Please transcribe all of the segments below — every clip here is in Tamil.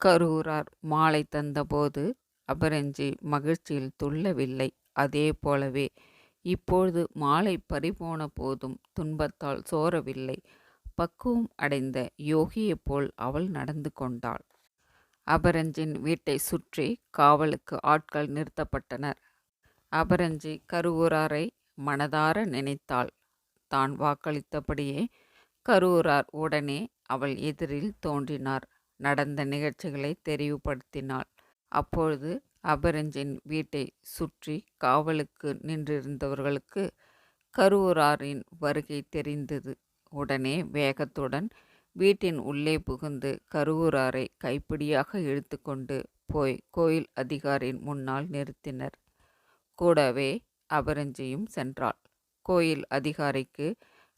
கரூரார் மாலை தந்தபோது அபரஞ்சி மகிழ்ச்சியில் துள்ளவில்லை. அதே போலவே இப்பொழுது மாலை பறிபோன போதும் துன்பத்தால் சோரவில்லை. பக்குவம் அடைந்த யோகியைப் போல் அவள் நடந்து கொண்டாள். அபரஞ்சின் வீட்டை சுற்றி காவலுக்கு ஆட்கள் நிறுத்தப்பட்டனர். அபரஞ்சி கருவூராரை மனதார நினைத்தாள். தான் வாக்களித்தபடியே கருவூரார் உடனே அவள் எதிரில் தோன்றினார். நடந்த நிகழ்ச்சிகளை தெரிவுபடுத்தினாள். அப்பொழுது அபரஞ்சின் வீட்டை சுற்றி காவலுக்கு நின்றிருந்தவர்களுக்கு கருவூராரின் வருகை தெரிந்தது. உடனே வேகத்துடன் வீட்டின் உள்ளே புகுந்து கருவூராரை கைப்பிடியாக இழுத்து கொண்டு போய் கோயில் அதிகாரியின் முன்னால் நிறுத்தினர். கூடவே அபரஞ்சியும் சென்றாள். கோயில் அதிகாரிக்கு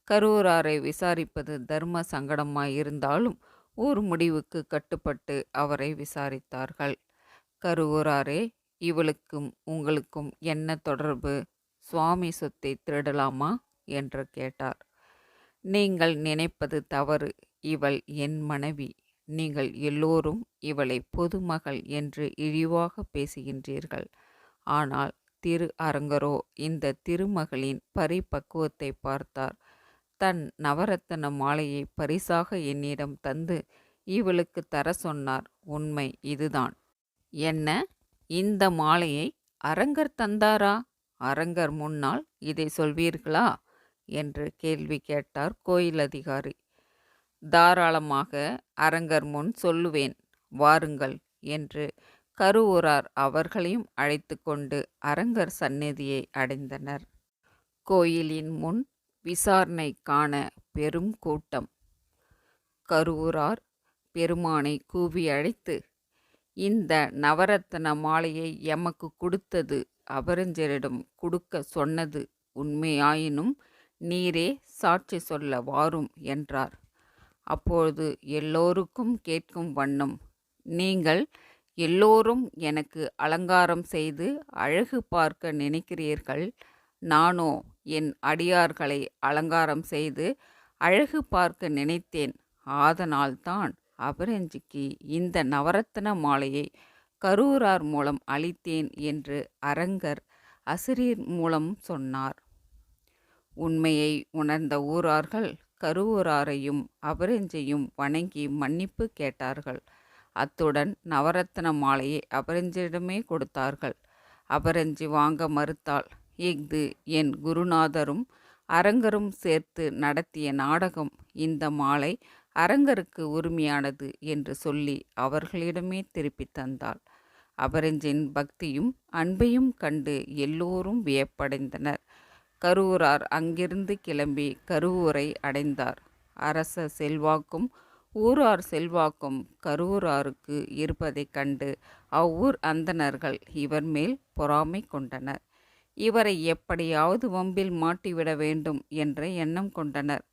கருவூராரை விசாரிப்பது தர்ம சங்கடமாயிருந்தாலும் ஊர் முடிவுக்கு கட்டுப்பட்டு அவரை விசாரித்தார்கள். கருவூராரே, இவளுக்கும் உங்களுக்கும் என்ன தொடர்பு? சுவாமி சொத்தை திருடலாமா என்று கேட்டார். நீங்கள் நினைப்பது தவறு. இவள் என் மனைவி. நீங்கள் எல்லோரும் இவளை பொதுமகள் என்று இழிவாக பேசுகின்றீர்கள். ஆனால் திரு அரங்கரோ இந்த திருமகளின் பரிபக்குவத்தை பார்த்தார். தன் நவரத்தன மாலையை பரிசாக என்னிடம் தந்து இவளுக்கு தர சொன்னார். உண்மை இதுதான். என்ன, இந்த மாலையை அரங்கர் தந்தாரா? அரங்கர் முன்னால் இதை சொல்வீர்களா என்று கேள்வி கேட்டார் கோயில் அதிகாரி. தாராளமாக அரங்கர் முன் சொல்லுவேன், வாருங்கள் என்று கருவூரார் அவர்களையும் அழைத்து கொண்டு அரங்கர் சந்நிதியை அடைந்தனர். கோயிலின் முன் விசாரணை காண பெரும் கூட்டம். கருவூரார் பெருமானை கூவி அழைத்து, இந்த நவரத்தன மாலையை எமக்கு கொடுத்தது அபரஞ்சரிடம் கொடுக்க சொன்னது உண்மையாயினும் நீரே சாட்சி சொல்ல வாரும் என்றார். அப்பொழுது எல்லோருக்கும் கேட்கும் வண்ணம், நீங்கள் எல்லோரும் எனக்கு அலங்காரம் செய்து அழகு பார்க்க நினைக்கிறீர்கள். நானோ என் அடியார்களை அலங்காரம் செய்து அழகு பார்க்க நினைத்தேன். ஆதனால்தான் அபரஞ்சிக்கு இந்த நவரத்தன மாலையை கருவூரார் மூலம் அளித்தேன் என்று அரங்கர் அசிரியர் மூலம் சொன்னார். உண்மையை உணர்ந்த ஊரார்கள் கருவூராரையும் அபரஞ்சையும் வணங்கி மன்னிப்பு கேட்டார்கள். அத்துடன் நவரத்தன மாலையை அபரஞ்சிடமே கொடுத்தார்கள். அபரஞ்சி வாங்க மறுத்தாள். இஃது என் குருநாதரும் அரங்கரும் சேர்த்து நடத்திய நாடகம். இந்த மாலை அரங்கருக்கு உரிமையானது என்று சொல்லி அவர்களிடமே திருப்பி தந்தாள். அபரஞ்சின் பக்தியும் அன்பையும் கண்டு எல்லோரும் வியப்படைந்தனர். கருவூரார் அங்கிருந்து கிளம்பி கருவூரை அடைந்தார். அரச செல்வாக்கும் ஊரார் செல்வாக்கும் கருவூராருக்கு இருப்பதைக் கண்டு அவ்வூர் அந்தணர்கள் இவர் மேல் பொறாமை கொண்டனர். இவரை எப்படியாவது வம்பில் மாட்டிவிட வேண்டும் என்ற எண்ணம் கொண்டனர்.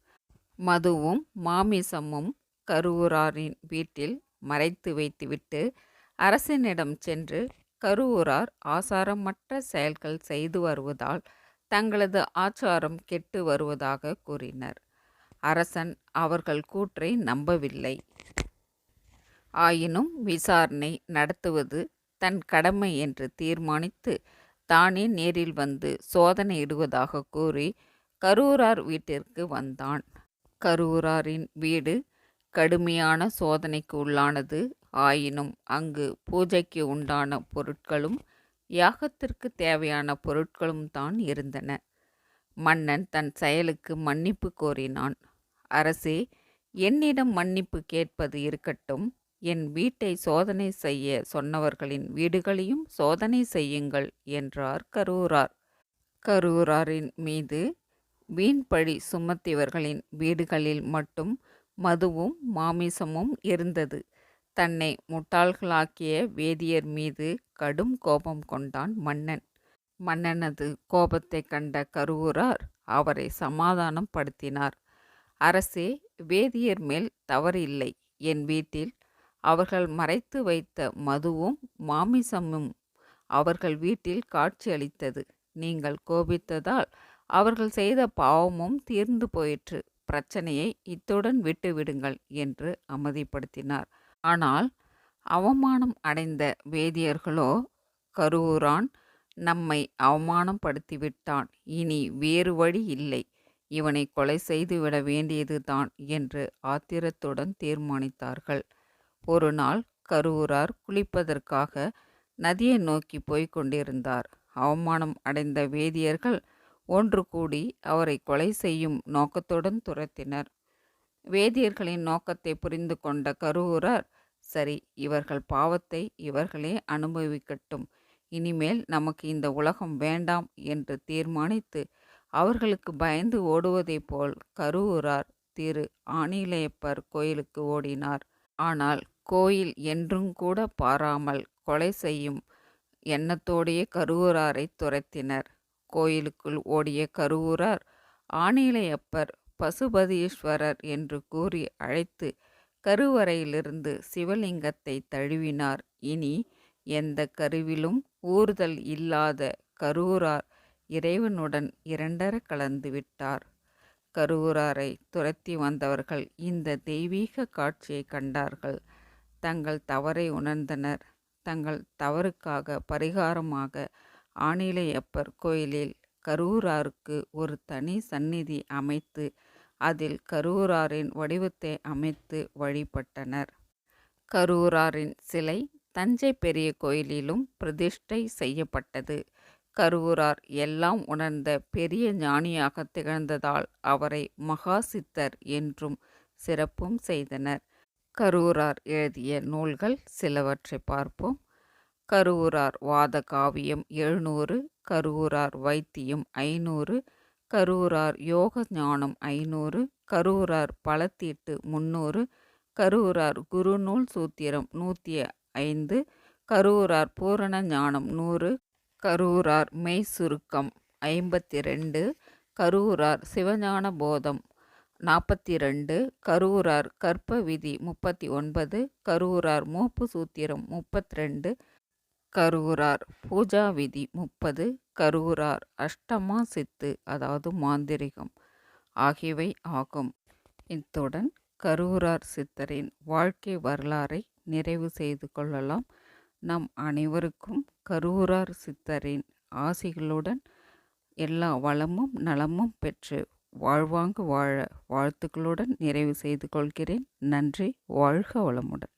மதுவும் மாமிசமும் கருவூராரின் வீட்டில் மறைத்து வைத்துவிட்டு அரசனிடம் சென்று கருவூரார் ஆசாரமற்ற செயல்கள் செய்து வருவதால் தங்களது ஆச்சாரம் கெட்டு வருவதாக கூறினர். அரசன் அவர்கள் கூற்றை நம்பவில்லை. ஆயினும் விசாரணை நடத்துவது தன் கடமை என்று தீர்மானித்து தானே நேரில் வந்து சோதனையிடுவதாக கூறி கருவூரார் வீட்டிற்கு வந்தான். கருவூராரின் வீடு கடுமையான சோதனைக்கு உள்ளானது. ஆயினும் அங்கு பூஜைக்கு உண்டான பொருட்களும் யாகத்திற்கு தேவையான பொருட்களும் தான் இருந்தன. மன்னன் தன் செயலுக்கு மன்னிப்பு கோரினான். அரசே, என்னிடம் மன்னிப்பு கேட்பது இருக்கட்டும். என் வீட்டை சோதனை செய்ய சொன்னவர்களின் வீடுகளையும் சோதனை செய்யுங்கள் என்றார் கருவூரார். கருவூராரின் மீது வீண்பழி சுமத்தியவர்களின் வீடுகளில் மட்டும் மதுவும் மாமிசமும் இருந்தது. தன்னை முட்டாள்களாக்கிய வேதியர் மீது கடும் கோபம் கொண்டான் மன்னன். மன்னனது கோபத்தை கண்ட கருவூரார் அவரை சமாதானம் படுத்தினார். அரசே, வேதியர் மேல் தவறில்லை. என் வீட்டில் அவர்கள் மறைத்து வைத்த மதுவும் மாமிசமும் அவர்கள் வீட்டில் காட்சியளித்தது. நீங்கள் கோபித்ததால் அவர்கள் செய்த பாவமும் தீர்ந்து போயிற்று. பிரச்சனையை இத்துடன் விட்டுவிடுங்கள் என்று அமைதிப்படுத்தினார். ஆனால் அவமானம் அடைந்த வேதியர்களோ, கருவூரான் நம்மை அவமானப்படுத்திவிட்டான், இனி வேறு வழி இல்லை, இவனை கொலை செய்துவிட வேண்டியதுதான் என்று ஆத்திரத்துடன் தீர்மானித்தார்கள். ஒரு நாள் கருவூரார் குளிப்பதற்காக நதியை நோக்கி போய்க் கொண்டிருந்தார். அவமானம் அடைந்த வேதியர்கள் ஒன்று கூடி அவரை கொலை செய்யும் நோக்கத்துடன் துரத்தினர். வேதியர்களின் நோக்கத்தை புரிந்து கொண்ட கருவூரார், சரி, இவர்கள் பாவத்தை இவர்களே அனுபவிக்கட்டும், இனிமேல் நமக்கு இந்த உலகம் வேண்டாம் என்று தீர்மானித்து அவர்களுக்கு பயந்து ஓடுவதைப் போல் கருவூரார் திரு ஆணிலையப்பர் கோயிலுக்கு ஓடினார். ஆனால் கோயில் என்றும் கூட பாராமல் கொலை செய்யும் எண்ணத்தோடையே கருவூராரை துரத்தினர். கோயிலுக்குள் ஓடிய கருவூரார் ஆணிலையப்பர் பசுபதீஸ்வரர் என்று கூறி அழைத்து கருவறையிலிருந்து சிவலிங்கத்தை தழுவினார். இனி எந்த கருவிலும் ஊறுதல் இல்லாத கருவூரார் இறைவனுடன் இரண்டர கலந்து விட்டார். கருவூராரை துரத்தி வந்தவர்கள் இந்த தெய்வீக காட்சியை கண்டார்கள். தங்கள் தவறை உணர்ந்தனர். தங்கள் தவறுக்காக பரிகாரமாக ஆணிலையப்பர் கோயிலில் கருவூராருக்கு ஒரு தனி சந்நிதி அமைத்து அதில் கருவூராரின் வடிவத்தை அமைத்து வழிபட்டனர். கருவூராரின் சிலை தஞ்சை பெரிய கோயிலிலும் பிரதிஷ்டை செய்யப்பட்டது. கருவூரார் எல்லாம் உணர்ந்த பெரிய ஞானியாக திகழ்ந்ததால் அவரை மகாசித்தர் என்றும் சிறப்பும் செய்தனர். கருவூரார் எழுதிய நூல்கள் சிலவற்றை பார்ப்போம். கருவூரார் வாத காவியம் 700, கருவூரார் வைத்தியம் 500, கருவூரார் யோக ஞானம் 500, கருவூரார் பலத்தீட்டு 300, கருவூரார் குருநூல் சூத்திரம் 105, கருவூரார் பூரண ஞானம் 100, கருவூரார் மெய் சுருக்கம் 52, கருவூரார் சிவஞான போதம் 42, கருவூரார் கற்ப விதி 39, கருவூரார் மூப்பு சூத்திரம் 32, கருவூரார் பூஜா விதி 30, கருவூரார் அஷ்டமா சித்து அதாவது மாந்திரிகம் ஆகியவை ஆகும். இத்துடன் கருவூரார் சித்தரின் வாழ்க்கை வரலாறை நிறைவு செய்து கொள்ளலாம். நம் அனைவருக்கும் கருவூரார் சித்தரின் ஆசிகளுடன் எல்லா வளமும் நலமும் பெற்று வாழ்வாங்கு வாழ வாழ்த்துக்களுடன் நிறைவு செய்து கொள்கிறேன். நன்றி. வாழ்க வளமுடன்.